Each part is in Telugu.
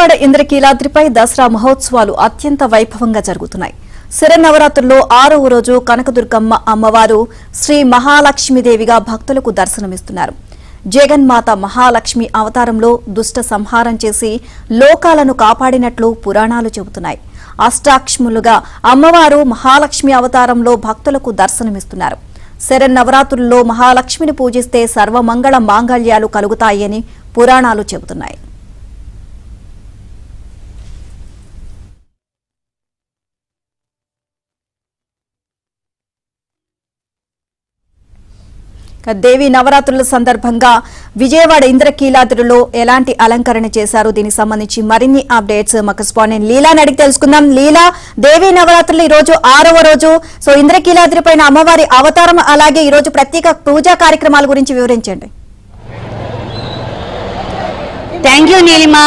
విజయవాడ ఇంద్రకీలాద్రిపై దసరా మహోత్సవాలు అత్యంత వైభవంగా జరుగుతున్నాయి. శరన్నవరాత్రుల్లో 6వ రోజు కనకదుర్గమ్మ అమ్మవారు శ్రీ మహాలక్ష్మీదేవిగా భక్తులకు దర్శనమిస్తున్నారు. జగన్మాత మహాలక్ష్మి అవతారంలో దుష్ట సంహారం చేసి లోకాలను కాపాడినట్లు పురాణాలు చెబుతున్నాయి. అష్టాక్ష్ములుగా అమ్మవారు మహాలక్ష్మి అవతారంలో భక్తులకు దర్శనమిస్తున్నారు. శరన్నవరాత్రుల్లో మహాలక్ష్మిని పూజిస్తే సర్వమంగళ మాంగళ్యాలు కలుగుతాయని పురాణాలు చెబుతున్నాయి. దేవి నవరాత్రుల సందర్భంగా విజయవాడ ఇంద్రకీలాద్రిలో ఎలాంటి అలంకరణ చేశారు? దీనికి సంబంధించి మరిన్ని అప్డేట్స్ మా కరెస్పాండెంట్ లీలాని అడిగి తెలుసుకుందాం. లీలా, దేవి నవరాత్రులు ఈ రోజు 6వ రోజు. సో ఇంద్రకీలాద్రి పైన అమ్మవారి అవతారం, అలాగే ఈ రోజు ప్రత్యేక పూజా కార్యక్రమాల గురించి వివరించండి. Thank you Neelima.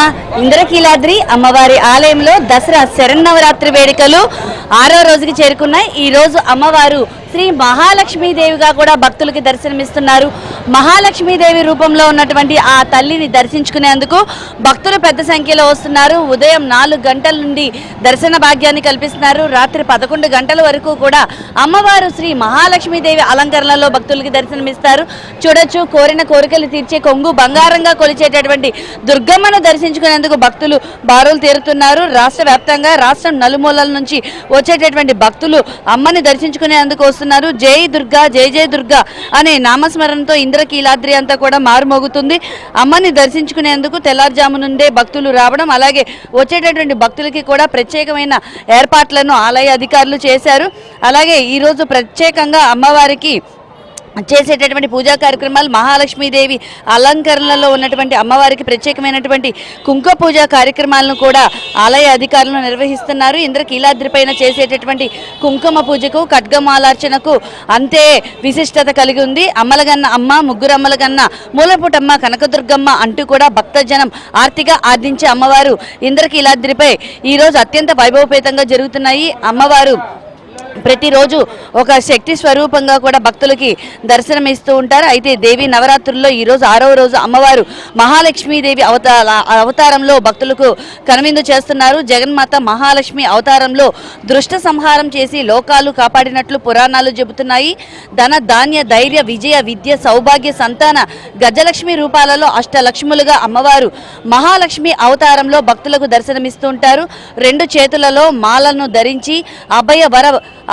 ఇంద్రకీలాద్రి అమ్మవారి ఆలయంలో దసరా శరన్నవరాత్రి వేడుకలు 6వ రోజుకి చేరుకున్నాయి. ఈ రోజు అమ్మవారు శ్రీ మహాలక్ష్మీదేవిగా కూడా భక్తులకి దర్శనమిస్తున్నారు. మహాలక్ష్మీదేవి రూపంలో ఉన్నటువంటి ఆ తల్లిని దర్శించుకునేందుకు భక్తులు పెద్ద సంఖ్యలో వస్తున్నారు. ఉదయం 4 గంటల నుండి దర్శన భాగ్యాన్ని కల్పిస్తున్నారు. రాత్రి 11 గంటల వరకు కూడా అమ్మవారు శ్రీ మహాలక్ష్మీదేవి అలంకరణలో భక్తులకి దర్శనమిస్తారు. చూడొచ్చు, కోరిన కోరికలు తీర్చే కొంగు బంగారంగా కొలిచేటటువంటి దుర్గమ్మను దర్శించుకునేందుకు భక్తులు బారులు తీరుతున్నారు. రాష్ట్ర వ్యాప్తంగా రాష్ట్రం నలుమూలల నుంచి వచ్చేటటువంటి భక్తులు అమ్మని దర్శించుకునేందుకు వస్తున్నారు. జై దుర్గా, జై జై దుర్గా అనే నామస్మరణతో ఇంద్రకీలాద్రి అంతా కూడా మారుమోగుతుంది. అమ్మని దర్శించుకునేందుకు తెల్లారుజాము నుండే భక్తులు రావడం, అలాగే వచ్చేటటువంటి భక్తులకి కూడా ప్రత్యేకమైన ఏర్పాట్లను ఆలయ అధికారులు చేశారు. అలాగే ఈరోజు ప్రత్యేకంగా అమ్మవారికి చేసేటటువంటి పూజా కార్యక్రమాలు, మహాలక్ష్మీదేవి అలంకరణలో ఉన్నటువంటి అమ్మవారికి ప్రత్యేకమైనటువంటి కుంకుమ పూజా కార్యక్రమాలను కూడా ఆలయ అధికారులు నిర్వహిస్తున్నారు. ఇంద్రకీలాద్రి పైన చేసేటటువంటి కుంకుమ పూజకు, ఖడ్గమాలార్చనకు అంతే విశిష్టత కలిగి ఉంది. అమ్మలగన్న అమ్మ, ముగ్గురు అమ్మలగన్న మూలపుటమ్మ కనకదుర్గమ్మ అంటూ కూడా భక్తజనం ఆర్తిగా ఆర్దించే అమ్మవారు ఇంద్రకీలాద్రిపై ఈరోజు అత్యంత వైభవపేతంగా జరుగుతున్నాయి. అమ్మవారు ప్రతిరోజు ఒక శక్తి స్వరూపంగా కూడా భక్తులకి దర్శనం ఇస్తూ ఉంటారు. అయితే దేవి నవరాత్రుల్లో ఈరోజు 6వ రోజు అమ్మవారు మహాలక్ష్మీదేవి అవతారంలో భక్తులకు కనువిందు చేస్తున్నారు. జగన్మాత మహాలక్ష్మి అవతారంలో దృష్ట సంహారం చేసి లోకాలు కాపాడినట్లు పురాణాలు చెబుతున్నాయి. ధన, ధాన్య, ధైర్య, విజయ, విద్య, సౌభాగ్య, సంతాన గజలక్ష్మి రూపాలలో అష్టలక్ష్ములుగా అమ్మవారు మహాలక్ష్మి అవతారంలో భక్తులకు దర్శనమిస్తూ ఉంటారు. 2 చేతులలో మాలను ధరించి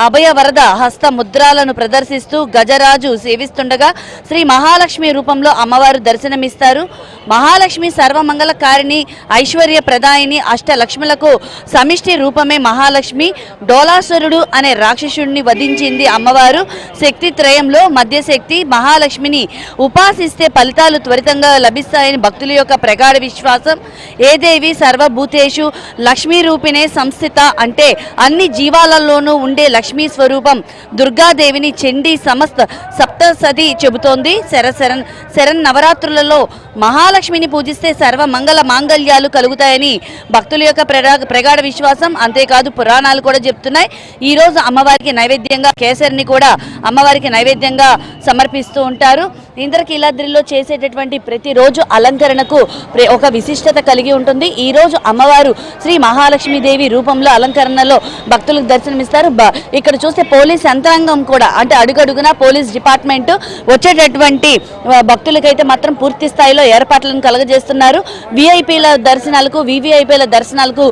అభయవరద హస్త ముద్రాలను ప్రదర్శిస్తూ గజరాజు సేవిస్తుండగా శ్రీ మహాలక్ష్మి రూపంలో అమ్మవారు దర్శనమిస్తారు. మహాలక్ష్మి సర్వమంగళకారిణి, ఐశ్వర్య ప్రదాయిని, అష్టలక్ష్ములకు సమిష్టి రూపమే మహాలక్ష్మి. డోలాసురుడు అనే రాక్షసుడిని వధించింది అమ్మవారు. శక్తి త్రయంలో మధ్యశక్తి మహాలక్ష్మిని ఉపాసిస్తే ఫలితాలు త్వరితంగా లభిస్తాయని భక్తుల యొక్క ప్రగాఢ విశ్వాసం. ఏ దేవి సర్వభూతేషు లక్ష్మీ రూపిణే సంస్థిత అంటే అన్ని జీవాలలోనూ ఉండే లక్ష్మీ స్వరూపం దుర్గాదేవిని చండీ సమస్త సప్తసతి చెబుతోంది. శరణ్ నవరాత్రులలో మహాలక్ష్మిని పూజిస్తే సర్వ మంగళ మాంగళ్యాలు కలుగుతాయని భక్తుల యొక్క ప్రగాఢ విశ్వాసం. అంతేకాదు పురాణాలు కూడా చెప్తున్నాయి. ఈరోజు అమ్మవారికి నైవేద్యంగా కేసరిని కూడా అమ్మవారికి నైవేద్యంగా సమర్పిస్తూ ఉంటారు. ఇంద్రకీలాద్రిలో చేసేటటువంటి ప్రతిరోజు అలంకరణకు ఒక విశిష్టత కలిగి ఉంటుంది. ఈరోజు అమ్మవారు శ్రీ మహాలక్ష్మీదేవి రూపంలో అలంకరణలో భక్తులకు దర్శనమిస్తారు. ఇక్కడ చూస్తే పోలీస్ యంత్రాంగం కూడా, అంటే అడుగడుగునా పోలీస్ డిపార్ట్మెంట్ వచ్చేటటువంటి భక్తులకైతే మాత్రం పూర్తి స్థాయిలో ఏర్పాట్లను కలగజేస్తున్నారు. విఐపీల దర్శనాలకు, వివిఐపీల దర్శనాలకు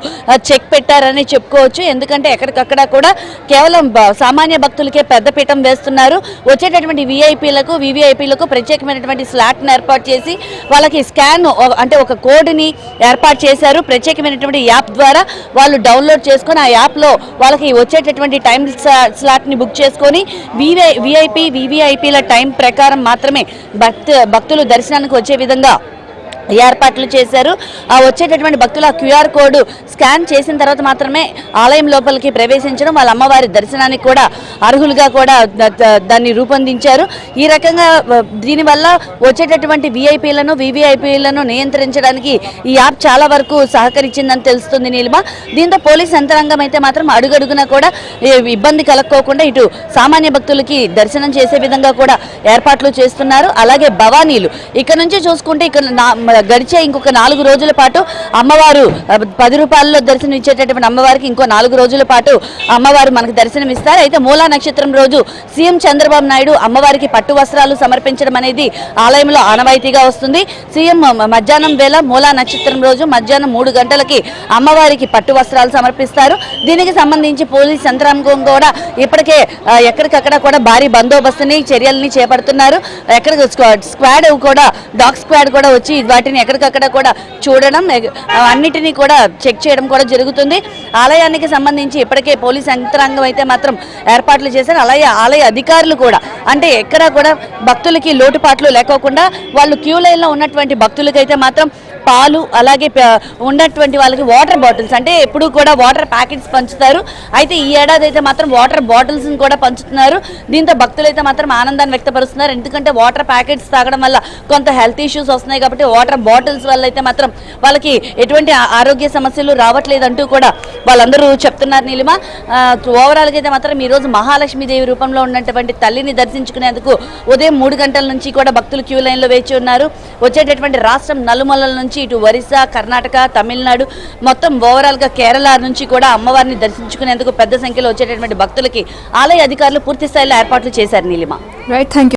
చెక్ పెట్టారని చెప్పుకోవచ్చు. ఎందుకంటే ఎక్కడికక్కడ కూడా కేవలం సామాన్య భక్తులకే పెద్దపీఠం వేస్తున్నారు. వచ్చేటటువంటి విఐపీలకు, వివిఐపీలకు ప్రత్యేకమైనటువంటి స్లాట్ను ఏర్పాటు చేసి వాళ్ళకి స్కాన్ అంటే ఒక కోడ్ని ఏర్పాటు చేశారు. ప్రత్యేకమైనటువంటి యాప్ ద్వారా వాళ్ళు డౌన్లోడ్ చేసుకొని ఆ యాప్లో వాళ్ళకి వచ్చేటటువంటి టైం స్లాట్ని బుక్ చేసుకొని విఐపీ, వివిఐపీల టైం ప్రకారం మాత్రమే భక్తులు దర్శనానికి వచ్చే విధంగా ఏర్పాట్లు చేశారు. ఆ వచ్చేటటువంటి భక్తులు ఆ క్యూఆర్ కోడ్ స్కాన్ చేసిన తర్వాత మాత్రమే ఆలయం లోపలికి ప్రవేశించడం, వాళ్ళ అమ్మవారి దర్శనానికి కూడా అర్హులుగా కూడా దాన్ని రూపొందించారు. ఈ రకంగా దీనివల్ల వచ్చేటటువంటి విఐపీలను వివిఐపీలను నియంత్రించడానికి ఈ యాప్ చాలా వరకు సహకరించిందని తెలుస్తుంది నీలిమ. దీంతో పోలీస్ యంత్రాంగం అయితే మాత్రం అడుగడుగునా కూడా ఇబ్బంది కలక్కోకుండా ఇటు సామాన్య భక్తులకి దర్శనం చేసే విధంగా కూడా ఏర్పాట్లు చేస్తున్నారు. అలాగే భవానీలు ఇక్కడ నుంచి చూసుకుంటే గడిచే ఇంకొక 4 రోజుల పాటు అమ్మవారు 10 రూపాయల్లో దర్శనం ఇచ్చేటటువంటి అమ్మవారికి ఇంకో 4 రోజుల పాటు అమ్మవారు మనకు దర్శనం ఇస్తారు. అయితే మూలా నక్షత్రం రోజు సీఎం చంద్రబాబు నాయుడు అమ్మవారికి పట్టు వస్త్రాలు సమర్పించడం అనేది ఆలయంలో ఆనవాయితీగా వస్తుంది. సీఎం మధ్యాహ్నం వేళ మూలా నక్షత్రం రోజు మధ్యాహ్నం 3 గంటలకి అమ్మవారికి పట్టు వస్త్రాలు సమర్పిస్తారు. దీనికి సంబంధించి పోలీస్ యంత్రాంగం కూడా ఇప్పటికే ఎక్కడికక్కడ కూడా భారీ బందోబస్తుని చర్యల్ని చేపడుతున్నారు. స్క్వాడ్ కూడా డాగ్ స్క్వాడ్ కూడా వచ్చి వాటిని ఎక్కడికక్కడ కూడా చూడడం, అన్నిటినీ కూడా చెక్ చేయడం కూడా జరుగుతుంది. ఆలయానికి సంబంధించి ఇప్పటికే పోలీస్ యంత్రాంగం అయితే మాత్రం ఏర్పాట్లు చేశారు. అలాగే ఆలయ అధికారులు కూడా అంటే ఎక్కడ కూడా భక్తులకి లోటుపాట్లు లేకోకుండా వాళ్ళు క్యూ లైన్లో ఉన్నటువంటి భక్తులకైతే మాత్రం పాలు అలాగే ఉన్నటువంటి వాళ్ళకి వాటర్ బాటిల్స్ అంటే ఎప్పుడు కూడా వాటర్ ప్యాకెట్స్ పంచుతారు. అయితే ఈ ఏడాది అయితే మాత్రం వాటర్ బాటిల్స్ కూడా పంచుతున్నారు. దీంతో భక్తులు అయితే మాత్రం ఆనందాన్ని వ్యక్తపరుస్తున్నారు. ఎందుకంటే వాటర్ ప్యాకెట్స్ తాగడం వల్ల కొంత హెల్త్ ఇష్యూస్ వస్తున్నాయి కాబట్టి వాటర్ బాటిల్స్ వల్ల అయితే మాత్రం వాళ్ళకి ఎటువంటి ఆరోగ్య సమస్యలు రావట్లేదంటూ కూడా వాళ్ళందరూ చెప్తున్నారు. నీలిమ ఓవరాల్గా అయితే మాత్రం ఈరోజు మహాలక్ష్మీదేవి రూపంలో ఉన్నటువంటి తల్లిని దర్శించుకునేందుకు ఉదయం 3 గంటల నుంచి కూడా భక్తులు క్యూ లైన్లో వేచి ఉన్నారు. వచ్చేటటువంటి రాష్ట్రం నలుమూలల నుంచి ఇటు ఒరిస్సా, కర్ణాటక, తమిళనాడు మొత్తం ఓవరాల్గా కేరళ నుంచి కూడా అమ్మవారిని దర్శించుకునేందుకు పెద్ద సంఖ్యలో వచ్చేటటువంటి భక్తులకి ఆలయ అధికారులు పూర్తి స్థాయిలో ఏర్పాట్లు చేశారు. Neelima right, thank you.